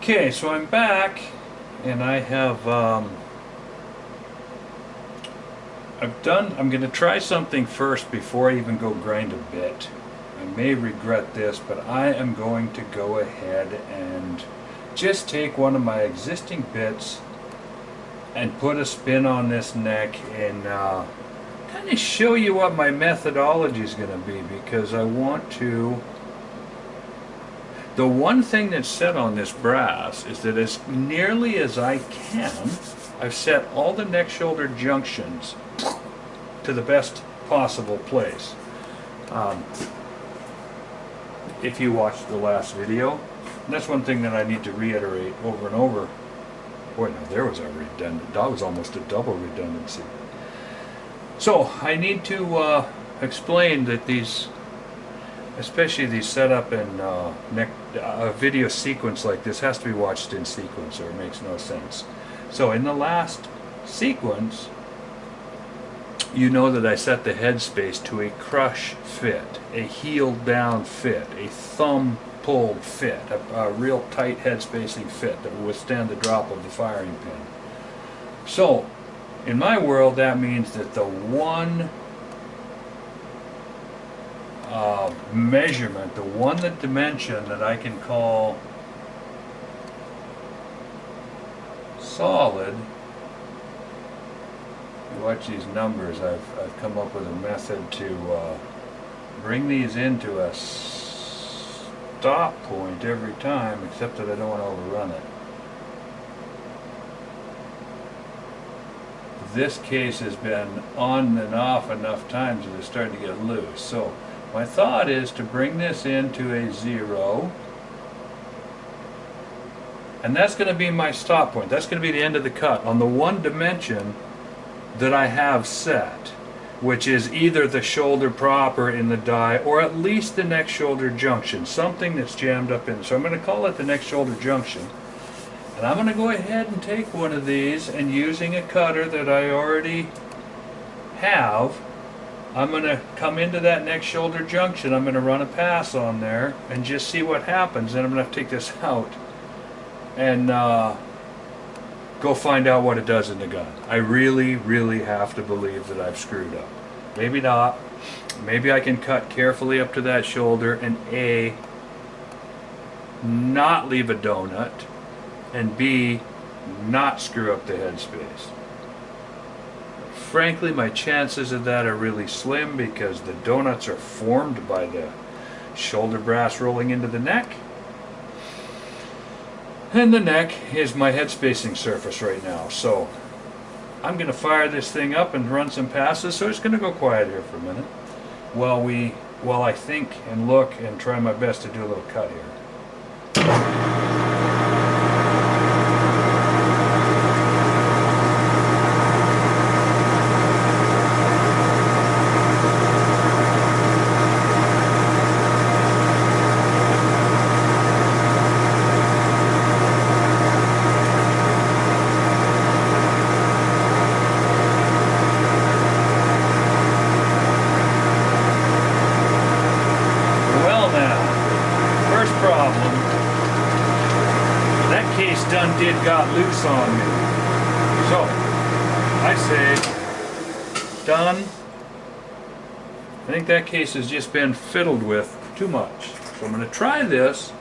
Okay, so I'm back, and I have I'm going to try something first before I even go grind a bit. I may regret this, but I am going to go ahead and just take one of my existing bits and put a spin on this neck and kind of show you what my methodology is going to be, because I want to. The one thing that's set on this brass is that as nearly as I can, I've set all the neck shoulder junctions to the best possible place. If you watched the last video, that's one thing that I need to reiterate over and over. Boy, now there was a redundant, that was almost a double redundancy. So I need to explain that these, especially the setup and a video sequence like this has to be watched in sequence or it makes no sense. So in the last sequence, you know that I set the headspace to a crush fit, a heel down fit, a thumb pulled fit, a real tight head spacing fit that will withstand the drop of the firing pin. So in my world, that means that the one measurement, the one dimension that I can call solid. You watch these numbers. I've come up with a method to bring these into a stop point every time, except that I don't want to overrun it. This case has been on and off enough times that it's starting to get loose. So my thought is to bring this into a 0, and that's going to be my stop point. That's going to be the end of the cut on the one dimension that I have set, which is either the shoulder proper in the die or at least the neck shoulder junction, something that's jammed up in. So I'm going to call it the neck shoulder junction, and I'm going to go ahead and take one of these, and using a cutter that I already have, I'm going to come into that neck shoulder junction. I'm going to run a pass on there and just see what happens. Then I'm going to have to take this out and go find out what it does in the gun. I really, really have to believe that I've screwed up. Maybe not. Maybe I can cut carefully up to that shoulder and A, not leave a donut, and B, not screw up the headspace. Frankly, my chances of that are really slim because the donuts are formed by the shoulder brass rolling into the neck. And the neck is my head spacing surface right now. So I'm going to fire this thing up and run some passes. So it's going to go quiet here for a minute while I think and look and try my best to do a little cut here. Got loose on me. So I say done. I think that case has just been fiddled with too much. So I'm going to try this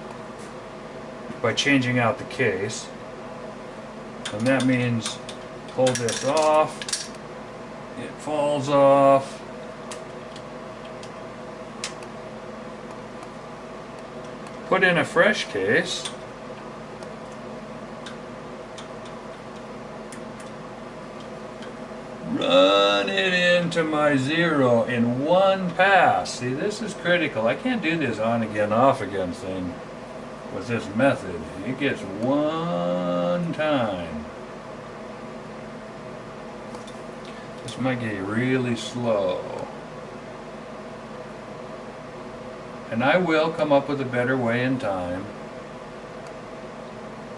by changing out the case, and that means pull this off, it falls off, put in a fresh case, run it into my 0 in one pass. See, this is critical. I can't do this on again, off again thing with this method. It gets one time. This might get really slow. And I will come up with a better way in time.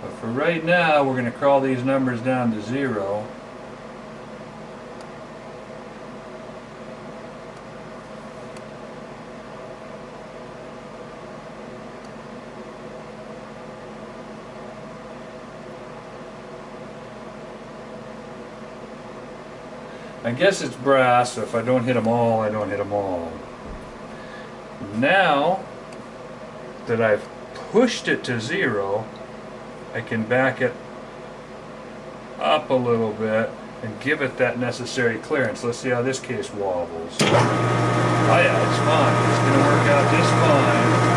But for right now, we're going to crawl these numbers down to 0. I guess it's brass, so if I don't hit them all, I don't hit them all. Now that I've pushed it to 0, I can back it up a little bit and give it that necessary clearance. Let's see how this case wobbles. Oh yeah, it's fine. It's going to work out just fine.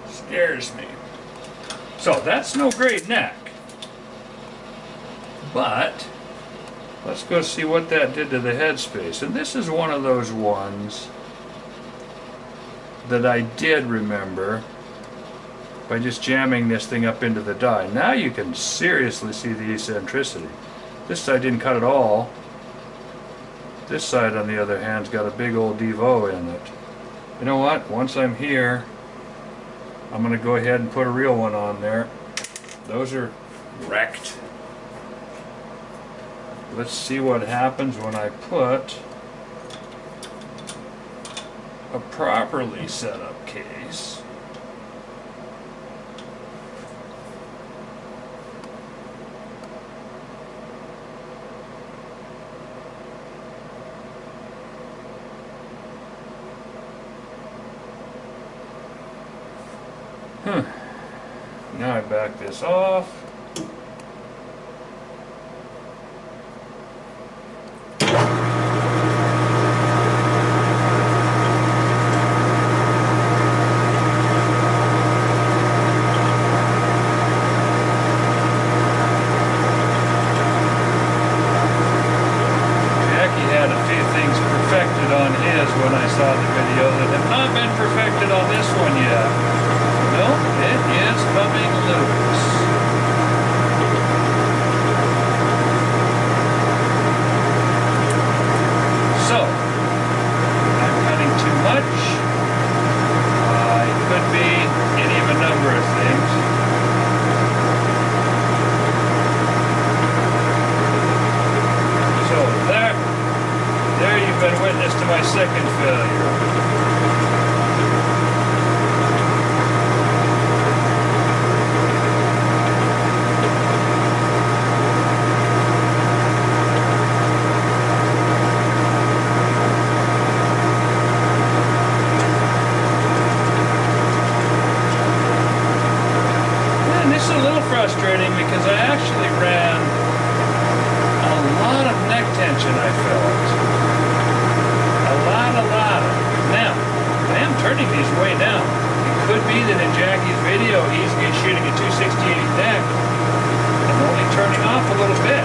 Scares me. So that's no great neck. But let's go see what that did to the headspace. And this is one of those ones that I did remember by just jamming this thing up into the die. Now you can seriously see the eccentricity. This side didn't cut at all. This side, on the other hand, has got a big old Devo in it. You know what? Once I'm here, I'm going to go ahead and put a real one on there. Those are wrecked. Let's see what happens when I put a properly set up case. Now I back this off. On his when I saw the video that have not been perfected on this one yet. Nope, it is coming loose. So, I'm cutting too much. It could be any of a number of things. So there you've been witness to my second failure. And this is a little frustrating because I actually ran a lot of neck tension, I felt. A lot. Now, I am turning these way down. It could be that in Jackie's video he's shooting a 268 neck. I'm only turning off a little bit.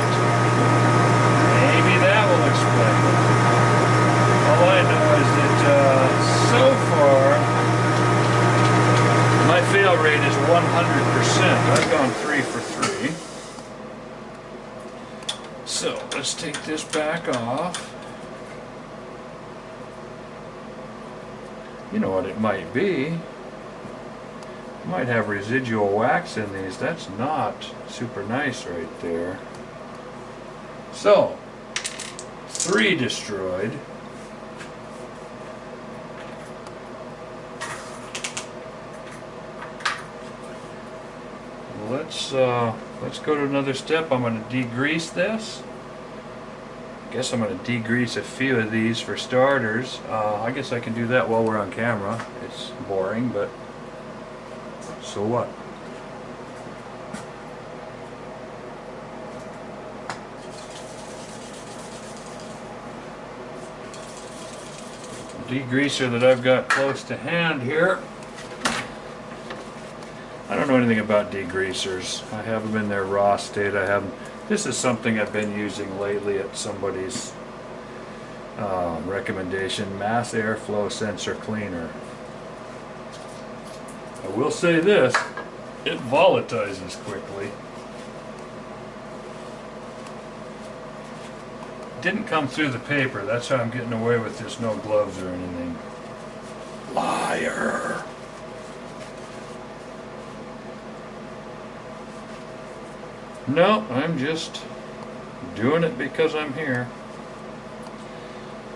Maybe that will explain it. All I know is that so far my fail rate is 100%. I've gone 3 for 3. So let's take this back off. You know what it might be? It might have residual wax in these. That's not super nice right there. So, 3 destroyed. Let's go to another step. I'm going to degrease this. Guess I'm going to degrease a few of these for starters. I guess I can do that while we're on camera. It's boring, but so what? Degreaser that I've got close to hand here. I don't know anything about degreasers. I have them in their raw state. I haven't. This is something I've been using lately at somebody's recommendation, mass airflow sensor cleaner. I will say this, it volatilizes quickly. didn't come through the paper. That's how I'm getting away with this, no gloves or anything. Liar. No, I'm just doing it because I'm here.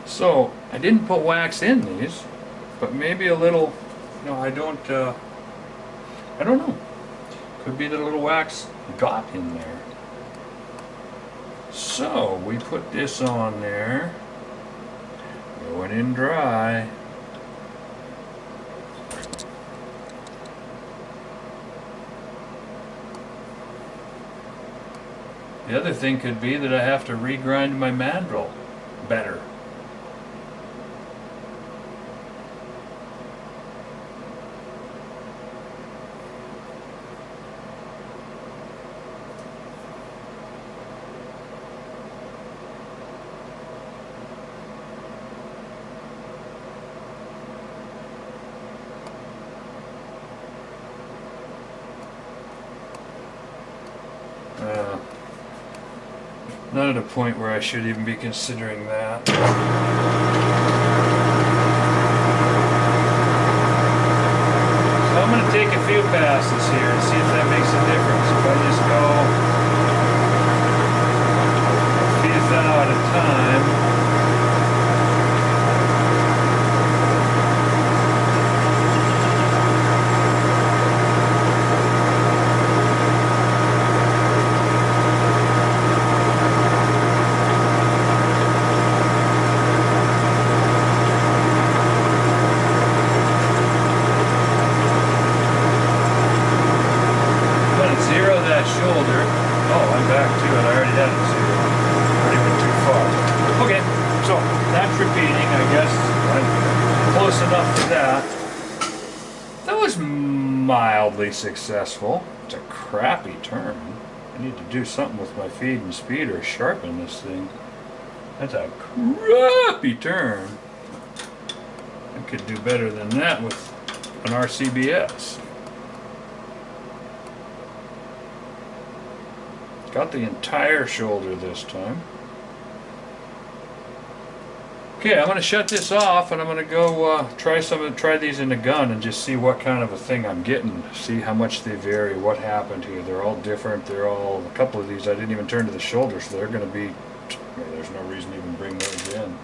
So, I didn't put wax in these, but maybe a little, I don't know. Could be that a little wax got in there. So, we put this on there, going in dry. The other thing could be that I have to regrind my mandrel better. Not at a point where I should even be considering that. So I'm going to take a few passes here and see if that makes a difference. If I just go a few thou at a time. Shoulder. Oh, I'm back to it. I already had it zero. Already went too far. Okay, so that's repeating, I guess. I'm close enough to that. That was mildly successful. It's a crappy turn. I need to do something with my feed and speed or sharpen this thing. That's a crappy turn. I could do better than that with an RCBS. Got the entire shoulder this time. Okay, I'm going to shut this off and I'm going to go try these in the gun and just see what kind of a thing I'm getting. See how much they vary, what happened here. They're all different. A couple of these I didn't even turn to the shoulder, so they're going to be, there's no reason to even bring those in.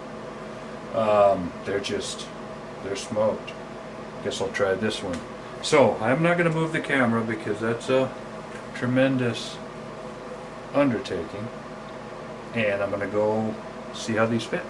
They're smoked. Guess I'll try this one. So, I'm not going to move the camera because that's a tremendous undertaking, and I'm going to go see how these fit.